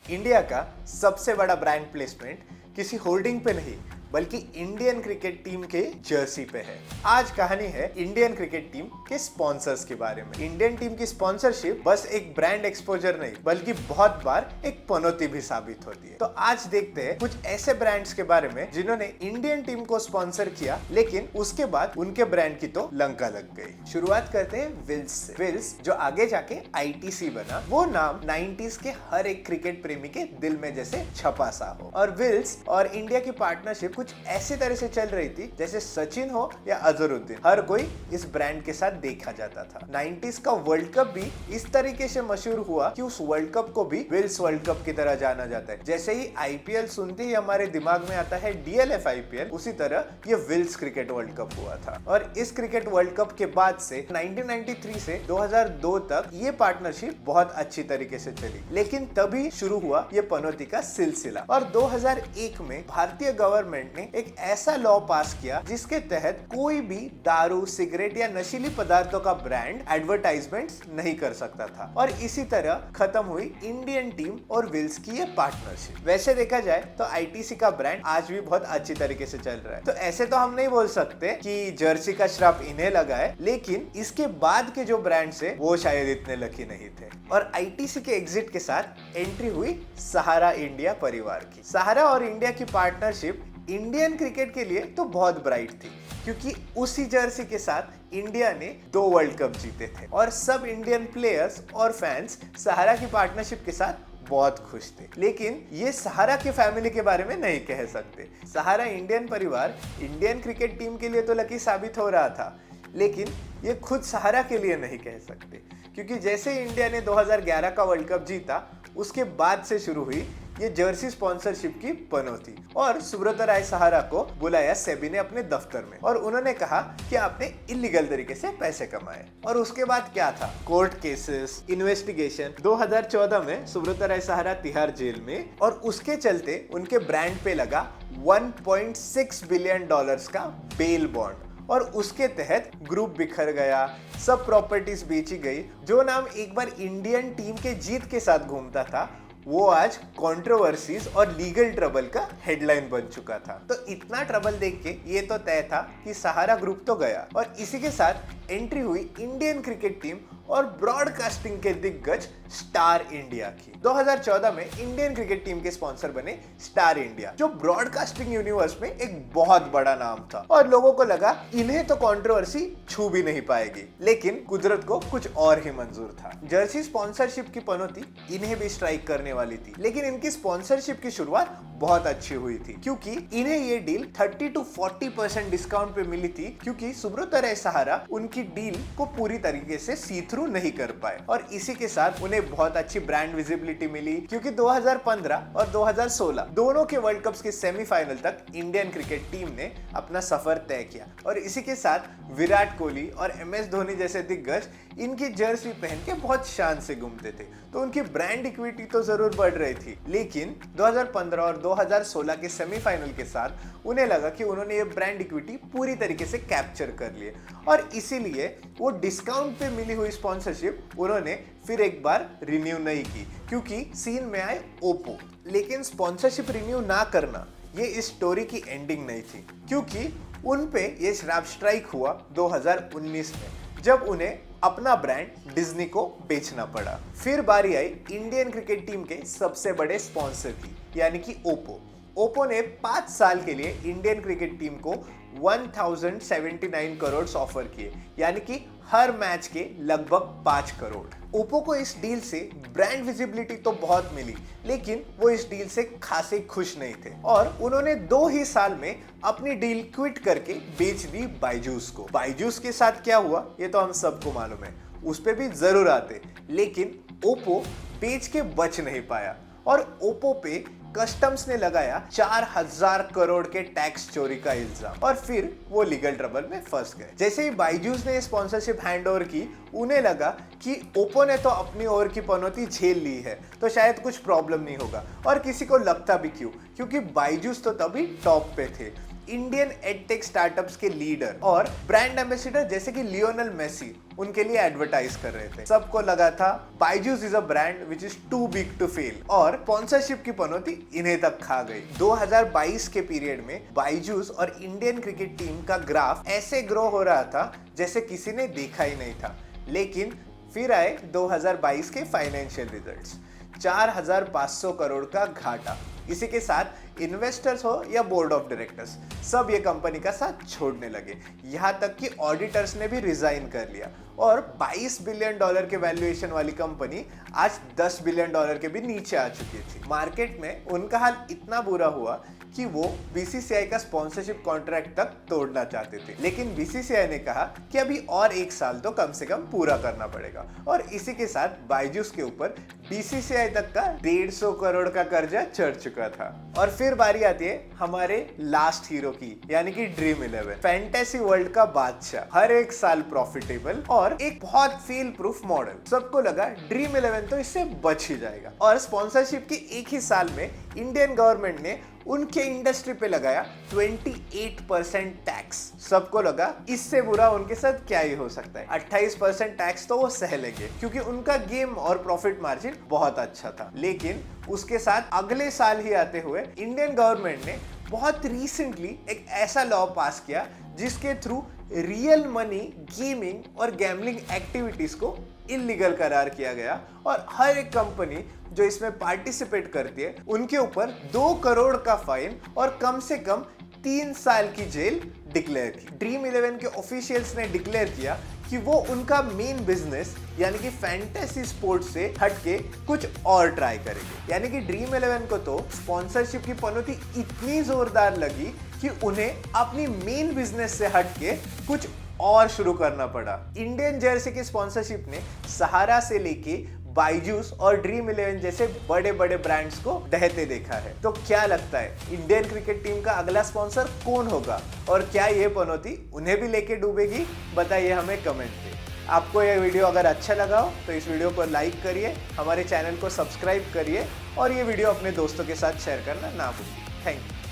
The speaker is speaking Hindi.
इंडिया का सबसे बड़ा ब्रांड प्लेसमेंट किसी होर्डिंग पे नहीं बल्कि इंडियन क्रिकेट टीम के जर्सी पे है। आज कहानी है इंडियन क्रिकेट टीम के स्पॉन्सर्स के बारे में। इंडियन टीम की स्पॉन्सरशिप बस एक ब्रांड एक्सपोजर नहीं बल्कि बहुत बार एक पनौती भी साबित होती है। तो आज देखते हैं कुछ ऐसे ब्रांड्स के बारे में जिन्होंने इंडियन टीम को स्पॉन्सर किया, लेकिन उसके बाद उनके ब्रांड की तो लंका लग गई। शुरुआत करते हैं विल्स से। विल्स जो आगे जाके आईटीसी बना, वो नाम 90s के हर एक क्रिकेट प्रेमी के दिल में जैसे छपा सा हो। और विल्स और इंडिया की पार्टनरशिप कुछ ऐसी तरह से चल रही थी जैसे सचिन हो या अजहरुद्दीन, हर कोई इस ब्रांड के साथ देखा जाता था। 90s का वर्ल्ड कप भी इस तरीके से मशहूर हुआ कि उस वर्ल्ड कप को भी विल्स वर्ल्ड कप की तरह जाना जाता है। जैसे ही आईपीएल सुनते ही हमारे दिमाग में आता है डीएलएफ आईपीएल, उसी तरह ये विल्स क्रिकेट वर्ल्ड कप हुआ था। और इस क्रिकेट वर्ल्ड कप के बाद से 1993 से 2002 तक ये पार्टनरशिप बहुत अच्छी तरीके से चली, लेकिन तभी शुरू हुआ ये पनौती का सिलसिला। और 2001 में भारतीय गवर्नमेंट ने एक ऐसा लॉ पास किया जिसके तहत कोई भी दारू, सिगरेट या नशीली पदार्थों का ब्रांड एडवर्टाइजमेंट्स नहीं कर सकता था। और इसी तरह खत्म हुई इंडियन टीम और विल्स की ये पार्टनरशिप। वैसे देखा जाए तो आईटीसी का ब्रांड आज भी बहुत अच्छी तरीके से चल रहा है। तो ऐसे तो हम नहीं बोल सकते कि जर्सी का श्राप इन्हें लगा है, लेकिन इसके बाद के जो ब्रांड्स है वो शायद इतने लकी नहीं थे। और आईटीसी के एग्जिट के साथ एंट्री हुई सहारा इंडिया परिवार की। सहारा और इंडिया की पार्टनरशिप इंडियन क्रिकेट के लिए तो बहुत ब्राइट थी, क्योंकि उसी जर्सी के साथ इंडिया ने 2 वर्ल्ड कप जीते थे। और सब इंडियन प्लेयर्स और फैंस सहारा की पार्टनरशिप के साथ बहुत खुश थे। लेकिन ये सहारा की फैमिली के बारे में नहीं कह सकते। सहारा इंडियन परिवार इंडियन क्रिकेट टीम के लिए तो लकी साबित हो रहा था, लेकिन ये खुद सहारा के लिए नहीं कह सकते, क्योंकि जैसे इंडिया ने 2011 का वर्ल्ड कप जीता, उसके बाद से शुरू हुई ये जर्सी स्पॉन्सरशिप की पनौती। और सुब्रत राय सहारा को बुलाया सेबी ने अपने दफ्तर में, और उन्होंने कहा कि आपने इलीगल तरीके से पैसे कमाए। और उसके बाद क्या था? Court cases, investigation. 2014 में सुब्रत राय सहारा तिहाड़ जेल में, और उसके चलते उनके ब्रांड पे लगा $1.6 बिलियन का बेल बॉन्ड। और उसके तहत ग्रुप बिखर गया, सब प्रॉपर्टीज बेची गई। जो नाम एक बार इंडियन टीम के जीत के साथ घूमता था, वो आज कंट्रोवर्सीज और लीगल ट्रबल का हेडलाइन बन चुका था। तो इतना ट्रबल देख के ये तो तय था कि सहारा ग्रुप तो गया। और इसी के साथ एंट्री हुई इंडियन क्रिकेट टीम और ब्रॉडकास्टिंग के दिग्गज स्टार इंडिया की। 2014 में इंडियन क्रिकेट टीम के स्पॉन्सर बने स्टार इंडिया, जो ब्रॉडकास्टिंग यूनिवर्स में एक बहुत बड़ा नाम था। और लोगों को लगा इन्हें तो कंट्रोवर्सी छू भी नहीं पाएगी, लेकिन कुदरत को कुछ और ही मंजूर था। जर्सी स्पॉन्सरशिप की पनौती इन्हें भी स्ट्राइक करने वाली थी, लेकिन इनकी स्पॉन्सरशिप की शुरुआत बहुत अच्छी हुई थी, क्योंकि इन्हें ये डील 30 to 40% डिस्काउंट पे मिली थी, क्योंकि सुब्रत राय सहारा उनकी डील को पूरी तरीके से सी थ्रू नहीं कर पाए। और इसी के साथ उन्हें बहुत अच्छी ब्रांड विजिबिलिटी मिली, क्योंकि 2015 और 2016 दोनों के वर्ल्ड कप्स के सेमीफाइनल तक इंडियन क्रिकेट टीम ने अपना सफर तय किया। और इसी के साथ विराट कोहली और एमएस धोनी जैसे दिग्गज इनकी जर्सी पहन के बहुत शान से घूमते थे, तो उनकी ब्रांड इक्विटी तो जरूर बढ़ रही थी। लेकिन 2015 और 2016 के सेमीफाइनल के साथ उन्हें लगा कि उन्होंने ये ब्रांड इक्विटी पूरी तरीके से कैप्चर कर लिए, और इसीलिए वो डिस्काउंट पे मिली हुई स्पॉन्सरशिप उन्होंने फिर एक बार रिन्यू नहीं की, क्योंकि सीन में आए ओप्पो। लेकिन स्पॉन्सरशिप रिन्यू ना करना ये इस स्टोरी की एंडिंग नहीं थी, क्योंकि उन पे ये श्राप स्ट्राइक हुआ 2019 में, जब उन्हें अपना ब्रांड डिज्नी को बेचना पड़ा। फिर बारी आई इंडियन क्रिकेट टीम के सबसे बड़े स्पॉन्सर की, यानी कि ओप्पो। ओप्पो ने 5 साल के लिए इंडियन क्रिकेट टीम को 1079 करोड़ ऑफर किए, यानी कि हर मैच के लगभग 5 करोड़। ओप्पो को इस डील से ब्रांड विजिबिलिटी तो बहुत मिली, लेकिन वो इस डील से खासे खुश नहीं थे, और उन्होंने 2 ही साल में अपनी डील क्विट करके बेच दी बायजूस को। बायजूस के साथ क्या हुआ ये तो हम सबको मालूम है, उस पे भी जरूर आते, लेकिन ओप्पो बेच के बच नहीं पाया। और ओप्पो पे कस्टम्स ने लगाया 4000 करोड़ के टैक्स चोरी का इल्जाम, और फिर वो लीगल ट्रबल में फंस गए। जैसे ही बायजूस ने स्पॉन्सरशिप हैंड ओवर की, उन्हें लगा कि ओप्पो ने तो अपनी ओर की पनौती झेल ली है, तो शायद कुछ प्रॉब्लम नहीं होगा। और किसी को लगता भी क्यों, क्योंकि बायजूस तो तभी टॉप पे थे। इंडियन एडटेक स्टार्टअप्स के लीडर और ब्रांड एम्बेसडर जैसे कि लियोनेल मेसी उनके लिए एडवर्टाइज कर रहे थे। सबको लगा था Byju's is a brand which is too big to fail और स्पॉन्सरशिप की पनौती इन्हें तक खा गई। 2022 के पीरियड में बायजूस और इंडियन क्रिकेट टीम का ग्राफ ऐसे ग्रो हो रहा था जैसे किसी ने देखा ही नहीं था। लेकिन फिर आए 2022 के फाइनेंशियल रिजल्ट्स, 4,500 करोड़ का घाटा। इसी के साथ इन्वेस्टर्स हो या बोर्ड ऑफ डायरेक्टर्स सब ये कंपनी का साथ छोड़ने लगे। यहाँ तक कि ऑडिटर्स ने भी रिजाइन कर लिया और $22 बिलियन के वैल्यूएशन वाली कंपनी आज $10 बिलियन के भी नीचे आ चुकी थी। मार्केट में उनका हाल इतना बुरा हुआ कि वो बीसीसीआई का स्पॉन्सरशिप कॉन्ट्रैक्ट तक तोड़ना चाहते थे, लेकिन बीसीसीआई ने कहा कि अभी और 1 साल तो कम से कम पूरा करना पड़ेगा। और इसी के साथ बायजूस के ऊपर बीसीसीआई तक का 150 करोड़ का कर्जा चढ़ चुका था। और फिर बारी आती है हमारे लास्ट हीरो की, यानी कि ड्रीम 11, फैंटेसी वर्ल्ड का बादशाह, हर एक साल प्रॉफिटेबल और एक बहुत फेल प्रूफ मॉडल। सबको लगा ड्रीम 11 तो इससे बच ही जाएगा। और स्पॉन्सरशिप के एक ही साल में इंडियन गवर्नमेंट ने उनके इंडस्ट्री पे लगाया 28% टैक्स। सबको लगा इससे बुरा उनके साथ क्या ही हो सकता है। 28% टैक्स तो वो सह लेंगे क्योंकि उनका गेम और प्रॉफिट मार्जिन बहुत अच्छा था। लेकिन उसके साथ अगले साल ही आते हुए इंडियन गवर्नमेंट ने बहुत रिसेंटली एक ऐसा लॉ पास किया जिसके थ्रू रियल मनी गेमिंग और गैम्बलिंग एक्टिविटीज को इलीगल करार किया गया और हर एक कंपनी जो इसमें पार्टिसिपेट करती है उनके ऊपर 2 करोड़ का फाइन और कम से कम 3 साल की जेल डिक्लेयर की। ड्रीम 11 के ऑफिशियल्स ने डिक्लेयर किया कि वो उनका मेन बिजनेस यानी कि फैंटेसी स्पोर्ट्स से हटके कुछ और ट्राई करेंगे। यानी कि ड्रीम 11 को तो स्पॉन्सरशिप की पनौती इतनी जोरदार लगी कि उन्हें अपनी मेन बिजनेस से हटके कुछ और शुरू करना पड़ा। इंडियन जर्सी की स्पॉन्सरशिप ने सहारा से लेके बायजूस और ड्रीम 11 जैसे बड़े बड़े ब्रांड्स को दहते देखा है। तो क्या लगता है इंडियन क्रिकेट टीम का अगला स्पॉन्सर कौन होगा और क्या ये पनौती उन्हें भी लेके डूबेगी? बताइए हमें कमेंट पे। आपको ये वीडियो अगर अच्छा लगा हो तो इस वीडियो को लाइक करिए, हमारे चैनल को सब्सक्राइब करिए और ये वीडियो अपने दोस्तों के साथ शेयर करना ना भूलिए। Thank you.